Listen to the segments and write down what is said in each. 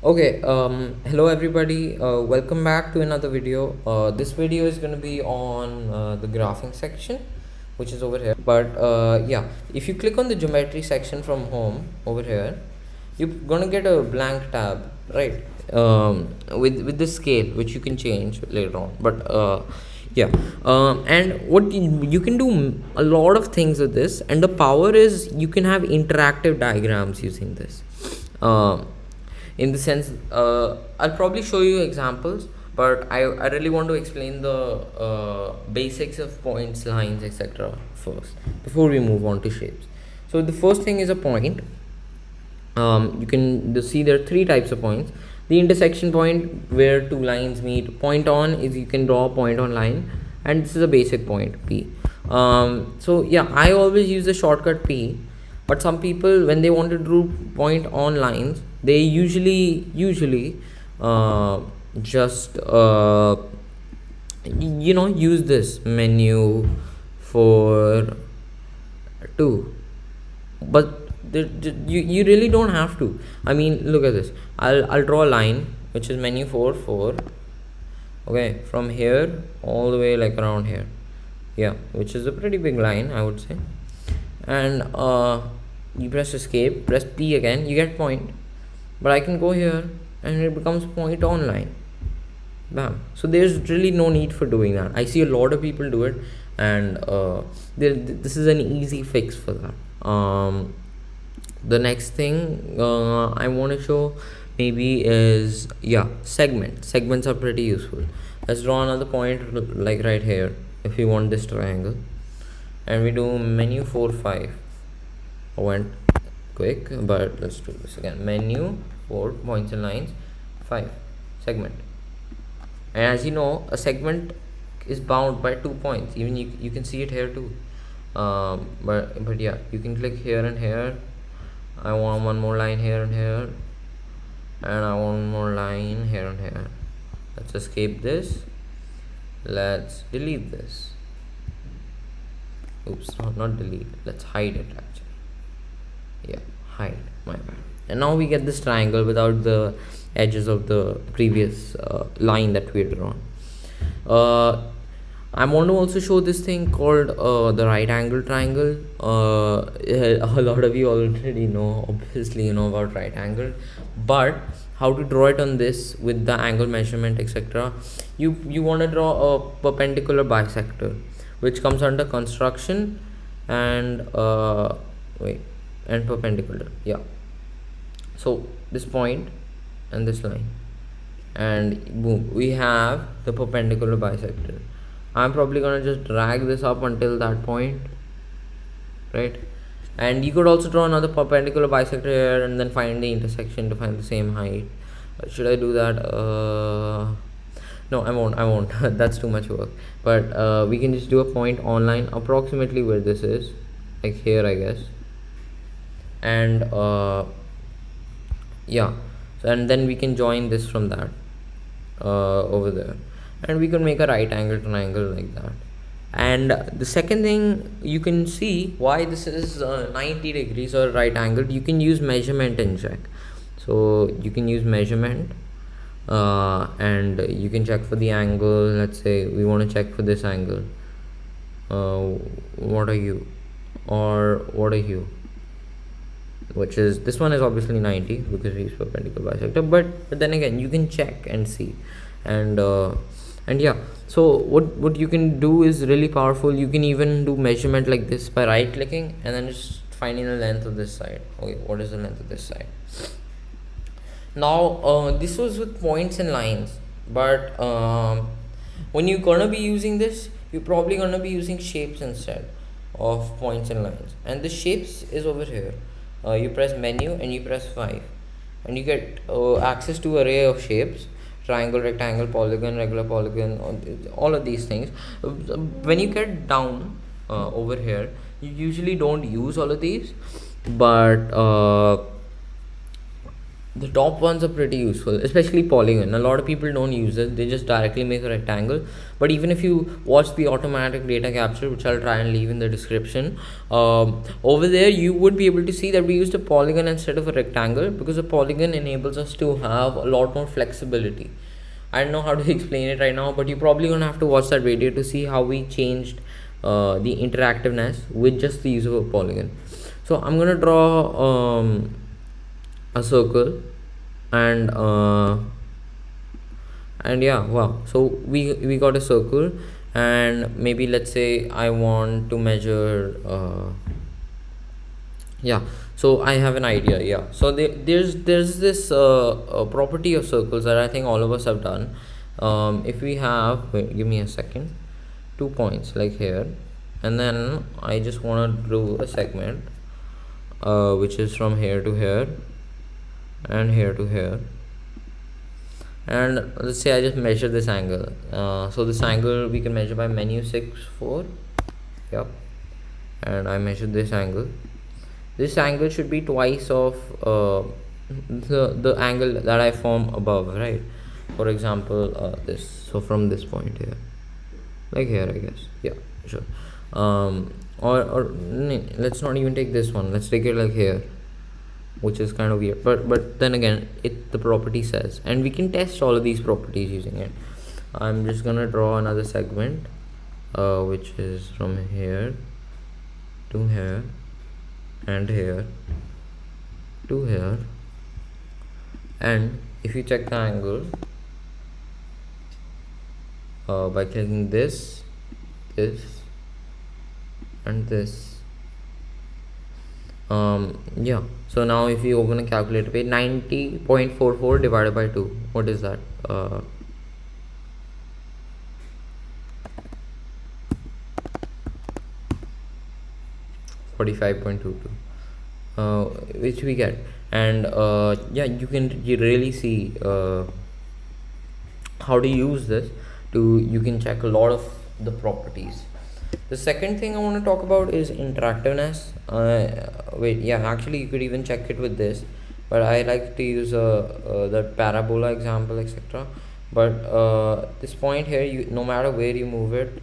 Okay, hello everybody. Welcome back to another video. This video is going to be on the graphing section, which is over here. But yeah, if you click on the geometry section from home over here, you're going to get a blank tab, right? With the scale, which you can change later on. But yeah, and what you can do a lot of things with this, and the power is you can have interactive diagrams using this. In the sense, I'll probably show you examples, but I really want to explain the basics of points, lines, etc. first before we move on to shapes. So the first thing is a point. You can see there are three types of points. The intersection point, where two lines meet. Point on is you can draw a point on line, and this is a basic point, P. So yeah, I always use the shortcut P, but some people, when they want to do point on lines, they usually just use this menu for 2, but you really don't have to. I mean, look at this. I'll draw a line which is menu 4, okay, from here all the way like around here, yeah, which is a pretty big line, I would say. And you press escape, press P again, you get point. But I can go here and it becomes point on line. Bam. So there's really no need for doing that. I see a lot of people do it, and this is an easy fix for that. The next thing I want to show maybe is, yeah, segments are pretty useful. Let's draw another point like right here if we want this triangle, and we do menu 4 5. I went quick, but let's do this again. Menu 4 points and lines 5 segment. And as you know, a segment is bound by 2 points. Even you can see it here too. But yeah, you can click here and here. I want one more line here and here, and I want one more line here and here. Let's escape this. Let's delete this. Oops, not delete. Let's hide it actually. Yeah, hide, my bad. And now we get this triangle without the edges of the previous line that we had drawn. I want to also show this thing called the right angle triangle. A lot of you already know, obviously, about right angle, but how to draw it on this with the angle measurement, etc. You want to draw a perpendicular bisector, which comes under construction and and perpendicular, yeah. So this point and this line, and boom, we have the perpendicular bisector. I'm probably gonna just drag this up until that point, right? And you could also draw another perpendicular bisector here and then find the intersection to find the same height. Should I do that? No, I won't. That's too much work. But we can just do a point online approximately where this is, like here, I guess. And yeah, so, and then we can join this from that over there, and we can make a right angle triangle like that. And the second thing, you can see why this is 90 degrees or right angled. You can use measurement and check. So you can use measurement and you can check for the angle. Let's say we want to check for this angle. What are you, or what are you, which is, this one is obviously 90 because he's perpendicular bisector, but then again you can check and see. And yeah, so what you can do is really powerful. You can even do measurement like this by right clicking and then just finding the length of this side. Okay, what is the length of this side? Now this was with points and lines, but when you're gonna be using this, you're probably gonna be using shapes instead of points and lines. And the shapes is over here. You press menu and you press 5, and you get access to array of shapes: triangle, rectangle, polygon, regular polygon, all of these things. When you get down over here, you usually don't use all of these, but The top ones are pretty useful, especially polygon. A lot of people don't use it, they just directly make a rectangle. But even if you watch the automatic data capture, which I'll try and leave in the description, over there you would be able to see that we used a polygon instead of a rectangle, because a polygon enables us to have a lot more flexibility. I don't know how to explain it right now, but you're probably gonna have to watch that video to see how we changed the interactiveness with just the use of a polygon. So I'm gonna draw a circle, and yeah, wow, so we got a circle, and maybe let's say I want to measure yeah, so I have an idea. Yeah, so there's this property of circles that I think all of us have done. If we have, wait, give me a second, 2 points like here, and then I just want to do a segment which is from here to here and here to here, and let's say I just measure this angle. So this angle we can measure by menu 6 4. Yep, and I measured this angle. This angle should be twice of the angle that I form above, right? For example, this, so from this point here, like here, I guess. Yeah, sure. Or let's not even take this one, let's take it like here, which is kind of weird, but then again, the property says, and we can test all of these properties using it. I'm just gonna draw another segment which is from here to here and here to here, and if you check the angle by clicking this and this, yeah, so now if you open a calculator page, 90.44 divided by 2, what is that? 45.22, which we get. And yeah, you really see how to use this you can check a lot of the properties. The second thing I want to talk about is interactiveness. Wait, yeah, actually you could even check it with this, but I like to use the parabola example, etc. But this point here, no matter where you move it,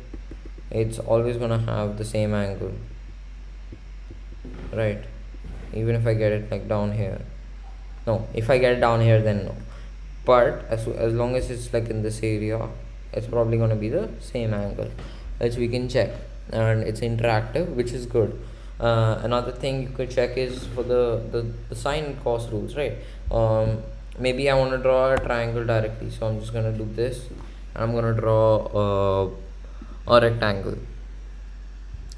it's always gonna have the same angle, right? Even if I get it like down here, no, if I get it down here, then no. But as long as it's like in this area, it's probably going to be the same angle, which we can check, and it's interactive, which is good. Another thing you could check is for the sine cos rules, right? Maybe I want to draw a triangle directly, so I'm just going to do this, and I'm going to draw a rectangle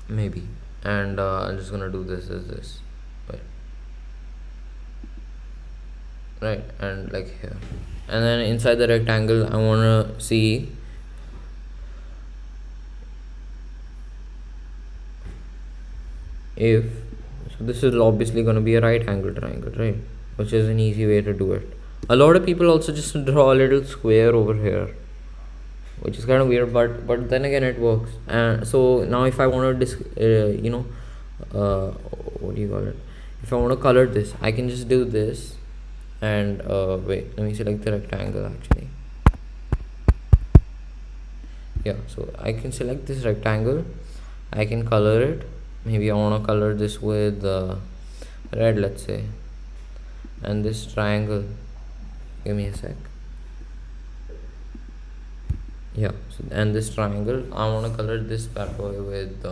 maybe, and I'm just going to do this as this, right, and like here, and then inside the rectangle I want to see if, so this is obviously going to be a right angle triangle, right, which is an easy way to do it. A lot of people also just draw a little square over here, which is kind of weird, but then again it works. And so now if I want to what do you call it, if I want to color this, I can just do this, and wait, let me select the rectangle actually. Yeah, so I can select this rectangle, I can color it. Maybe I want to color this with red, let's say, and this triangle, give me a sec. Yeah, so, and this triangle I want to color this bad boy with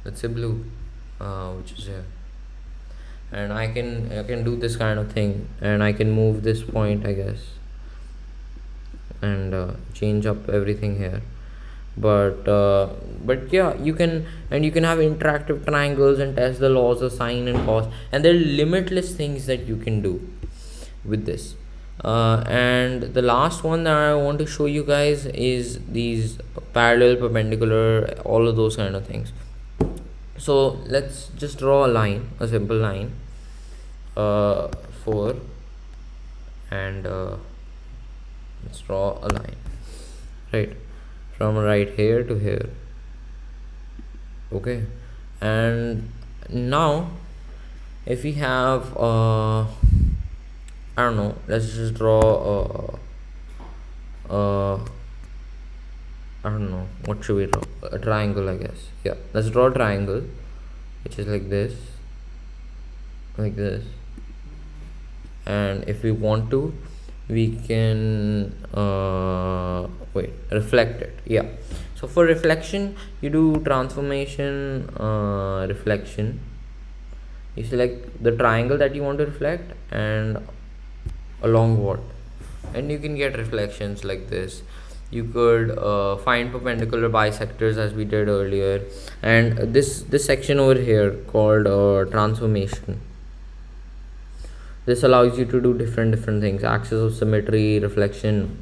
let's say blue, which is here. And I can do this kind of thing, and I can move this point, I guess, and change up everything here. But yeah, you can have interactive triangles and test the laws of sine and cos, and there are limitless things that you can do with this. And the last one that I want to show you guys is these parallel, perpendicular, all of those kind of things. So let's just draw a line, a simple line, 4, and let's draw a line, right, from right here to here. Okay, and now if we have I don't know, let's just draw I don't know, what should we draw? A triangle, I guess. Yeah, let's draw a triangle which is like this, like this. And if we want to, we can wait, reflect it. Yeah, so for reflection, you do transformation, reflection. You select the triangle that you want to reflect and along what, and you can get reflections like this. You could find perpendicular bisectors as we did earlier, and this section over here called transformation, this allows you to do different things: axis of symmetry, reflection,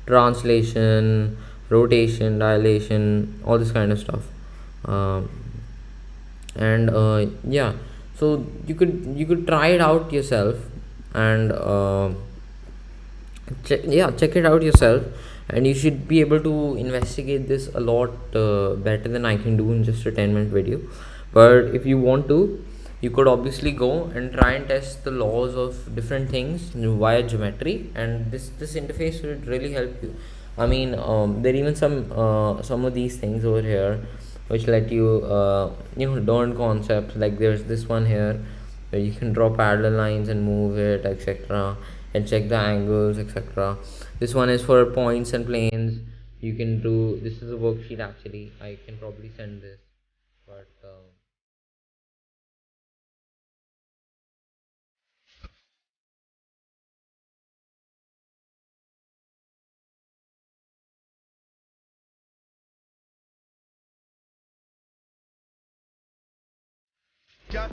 translation, rotation, dilation, all this kind of stuff. um, and yeah, so you could try it out yourself, and check it out yourself, and you should be able to investigate this a lot better than I can do in just a 10-minute video. But if you want to, you could obviously go and try and test the laws of different things via geometry, and this interface would really help you. I mean, there are even some of these things over here which let you learn concepts. Like there's this one here where you can draw parallel lines and move it, etc., and check the angles, etc. This one is for points and planes. You can do, this is a worksheet actually, I can probably send this.